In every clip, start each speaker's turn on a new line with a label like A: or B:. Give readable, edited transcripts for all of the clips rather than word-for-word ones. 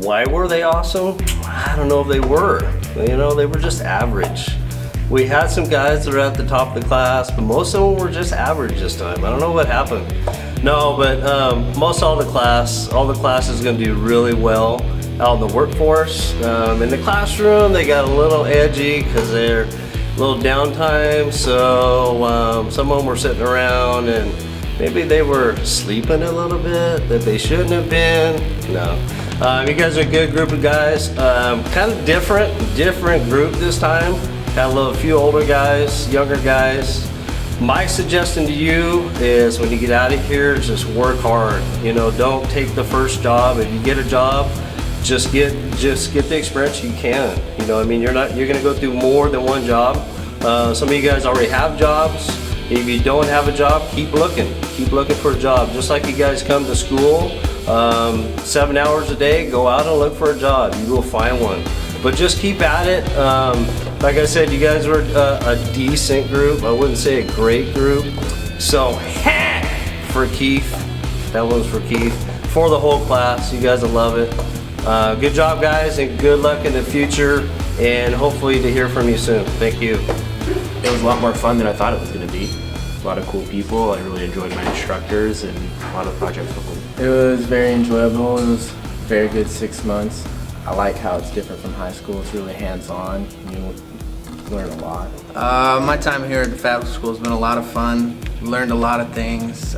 A: Why were they awesome? I don't know if they were. You know, they were just average. We had some guys that were at the top of the class, but most of them were just average this time. I don't know what happened. No, but most all the class is going to do really well out in the workforce. In the classroom, they got a little edgy because they're a little downtime. So some of them were sitting around and maybe they were sleeping a little bit that they shouldn't have been. No. You guys are a good group of guys. Kind of different group this time. Got a few older guys, younger guys. My suggestion to you is when you get out of here, just work hard. You know, don't take the first job. If you get a job, just get the experience you can. You know, I mean, you're gonna go through more than one job. Some of you guys already have jobs. If you don't have a job, keep looking for a job. Just like you guys come to school, 7 hours a day, go out and look for a job. You will find one. But just keep at it. Like I said, you guys were a decent group. I wouldn't say a great group. So, for Keith, that one's for Keith. For the whole class, you guys will love it. Good job, guys, and good luck in the future, and hopefully to hear from you soon. Thank you.
B: It was a lot more fun than I thought it was going to be. A lot of cool people. I really enjoyed my instructors and a lot of projects.
C: It was very enjoyable. It was a very good 6 months. I like how it's different from high school. It's really hands-on. You learn a lot.
D: My time here at the Fab School has been a lot of fun. Learned a lot of things.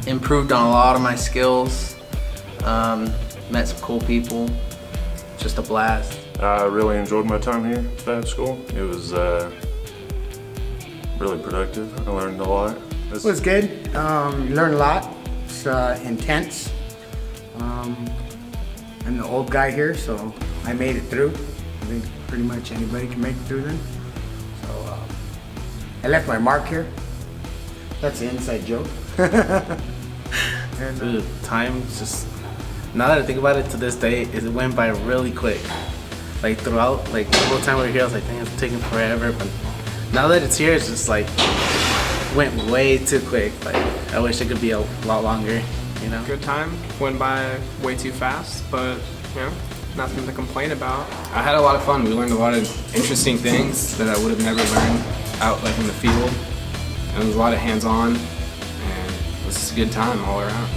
D: Improved on a lot of my skills. Met some cool people. Just a blast.
E: I really enjoyed my time here at Fab School. It was really productive. I learned a lot.
F: It was good. Learned a lot. It's intense. I'm the old guy here, so I made it through. I think pretty much anybody can make it through then. So I left my mark here. That's an inside joke.
C: And
G: Dude, time just, now that I think about it to this day, it went by really quick. Like throughout, like the whole time we were here, I was like, dang, it's taking forever. But now that it's here, it's just like, went way too quick. Like, I wish it could be a lot longer, you know?
H: Good time, went by way too fast, but you know, nothing to complain about.
B: I had a lot of fun. We learned a lot of interesting things that I would have never learned out like in the field. And it was a lot of hands-on, and it was just a good time all around.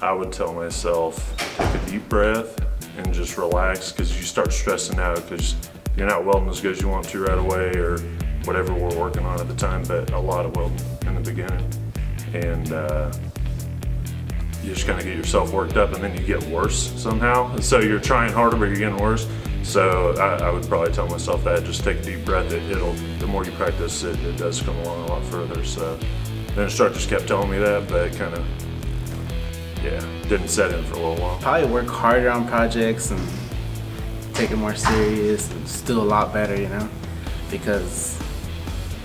E: I would tell myself, take a deep breath and just relax, because you start stressing out because you're not welding as good as you want to right away, or whatever we're working on at the time, but a lot of welding in the beginning. And you just kind of get yourself worked up, and then you get worse somehow. And so you're trying harder, but you're getting worse. So I would probably tell myself that, just take a deep breath. The more you practice, it does come along a lot further. So then instructors kept telling me that, but it kind of, yeah, didn't set in for a little while.
G: Probably work harder on projects and take it more serious and just do a lot better, you know? Because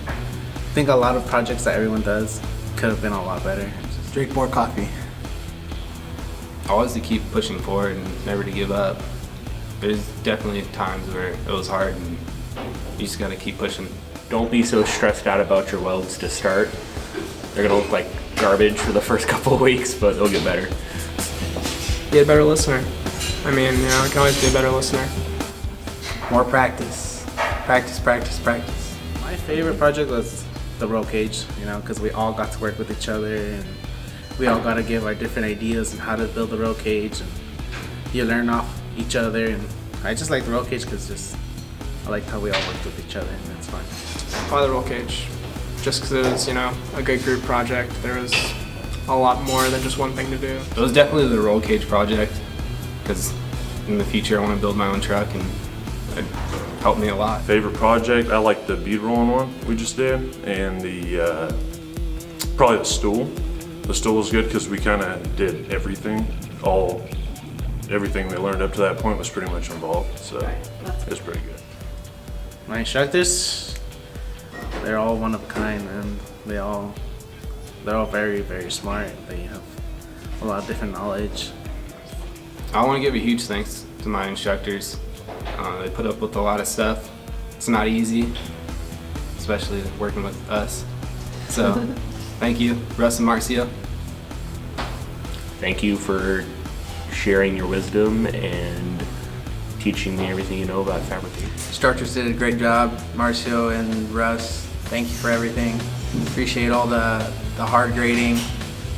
G: I think a lot of projects that everyone does could have been a lot better.
F: Just drink more coffee.
B: Always to keep pushing forward and never to give up. There's definitely times where it was hard, and you just gotta keep pushing.
I: Don't be so stressed out about your welds to start. They're gonna look like garbage for the first couple of weeks, but they'll get better.
H: Be a better listener. I mean, you know, I can always be a better listener.
D: More practice. Practice, practice, practice.
G: My favorite project was the roll cage, you know, because we all got to work with each other and we all got to give our different ideas on how to build the roll cage, and you learn off each other. And I just like the roll cage because I liked how we all worked with each other, and it's fun.
H: Probably the roll cage, just because it was, you know, a good group project. There was a lot more than just one thing to do.
B: It was definitely the roll cage project, because in the future I want to build my own truck, and it helped me a lot.
E: Favorite project, I like the bead rolling one we just did, and the probably the stool. The stool was good because we kind of did everything. Everything we learned up to that point was pretty much involved, so it was pretty good.
G: My instructors, they're all one of a kind, and they're all very, very smart. They have a lot of different knowledge.
B: I want to give a huge thanks to my instructors. They put up with a lot of stuff. It's not easy, especially working with us. So Thank you, Russ and Marcio.
I: Thank you for sharing your wisdom and teaching me everything you know about fabricating.
D: Instructors did a great job. Marcio and Russ, thank you for everything. Appreciate all the hard grading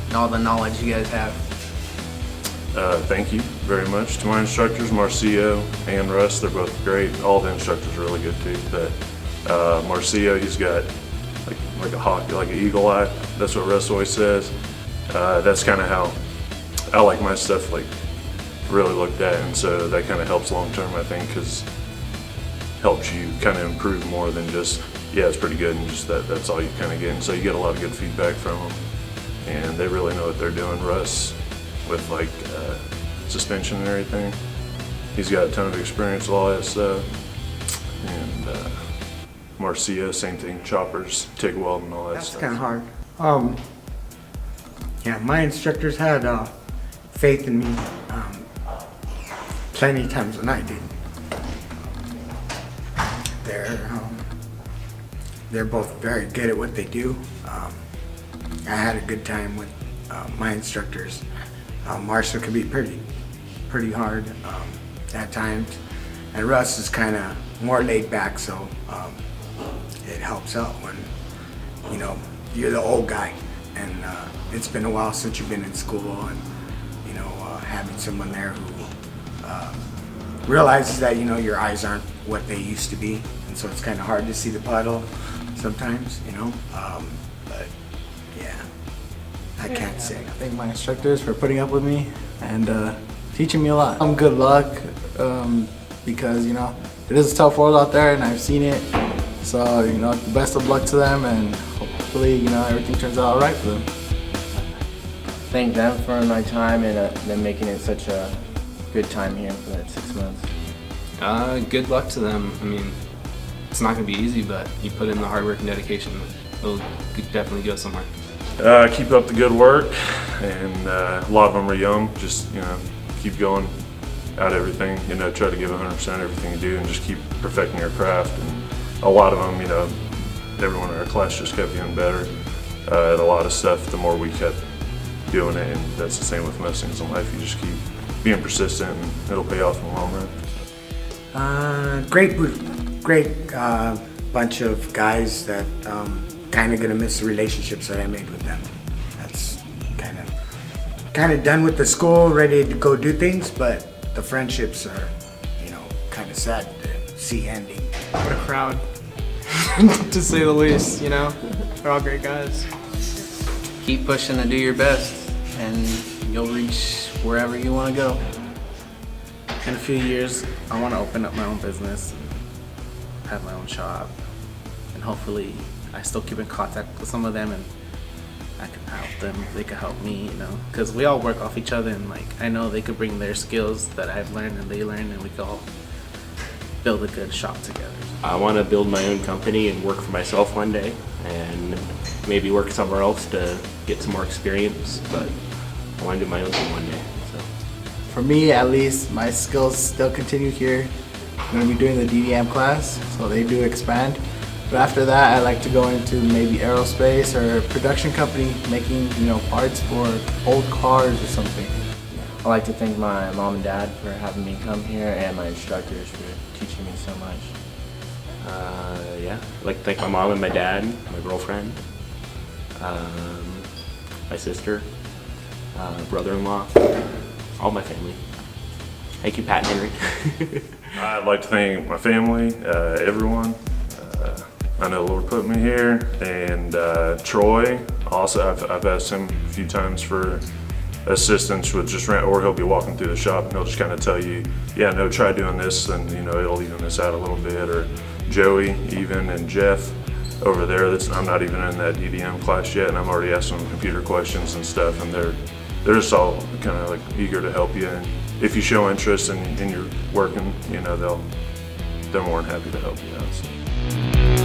D: and all the knowledge you guys have.
E: Thank you very much to my instructors, Marcio and Russ. They're both great. All the instructors are really good too. But Marcio, he's got like a hawk, like an eagle eye. That's what Russ always says. That's kind of how I like my stuff like really looked at, and so that kind of helps long term, I think, because helps you kind of improve more than just, yeah, it's pretty good, and just that's all you kind of get. And so you get a lot of good feedback from them, and they really know what they're doing. Russ, with like suspension and everything, he's got a ton of experience with all that stuff. And Marcia, same thing, choppers, TIG welding, and all that
F: That's
E: stuff.
F: kind of hard. Yeah, my instructors had faith in me plenty of times when I did. They're both very good at what they do. I had a good time with my instructors. Marshall can be pretty hard at times, and Russ is kind of more laid back, so it helps out when you're the old guy, and it's been a while since you've been in school, and having someone there who realizes that your eyes aren't what they used to be, and so it's kind of hard to see the puddle sometimes, but yeah, I can't say.
G: I thank my instructors for putting up with me and teaching me a lot. Good luck because it is a tough world out there, and I've seen it. So the best of luck to them, and hopefully everything turns out all right for them.
C: Thank them for my time and them making it such a good time here for that 6 months.
B: Good luck to them. I mean, it's not going to be easy, but you put in the hard work and dedication, it'll definitely go somewhere.
E: Keep up the good work, and a lot of them are young. Just keep going at everything. Try to give 100% everything you do, and just keep perfecting your craft. And a lot of them, everyone in our class just kept getting better at a lot of stuff. The more we kept doing it, and that's the same with most things in life. You just keep being persistent, and it'll pay off in the long run.
F: Great bunch of guys that kind of gonna miss the relationships that I made with them. That's kind of done with the school, ready to go do things, but the friendships are, kind of sad to see ending.
H: What a crowd, to say the least. They're all great guys.
D: Keep pushing to do your best, and you'll reach wherever you want to go.
G: In a few years, I want to open up my own business, have my own shop, and hopefully I still keep in contact with some of them, and I can help them, they can help me, because we all work off each other, and I know they could bring their skills that I've learned and they learned, and we could all build a good shop together.
I: I want to build my own company and work for myself one day, and maybe work somewhere else to get some more experience, but I want to do my own thing one day. So.
G: For me, at least, my skills still continue here. I'm going to be doing the DDM class, so they do expand. But after that, I like to go into maybe aerospace or a production company making, parts for old cars or something.
C: I'd like to thank my mom and dad for having me come here, and my instructors for teaching me so much.
I: Yeah, I'd like to thank my mom and my dad, my girlfriend, my sister, brother-in-law, all my family. Thank you, Pat and Henry.
E: I'd like to thank my family, everyone. I know the Lord put me here, and Troy. Also, I've asked him a few times for assistance with just rent, or he'll be walking through the shop and he'll just kind of tell you, yeah, no, try doing this, and it'll even this out a little bit. Or Joey, even, and Jeff over there. I'm not even in that DDM class yet, and I'm already asking them computer questions and stuff, and they're just all kind of eager to help you. And if you show interest in your working, they're more than happy to help you out. So.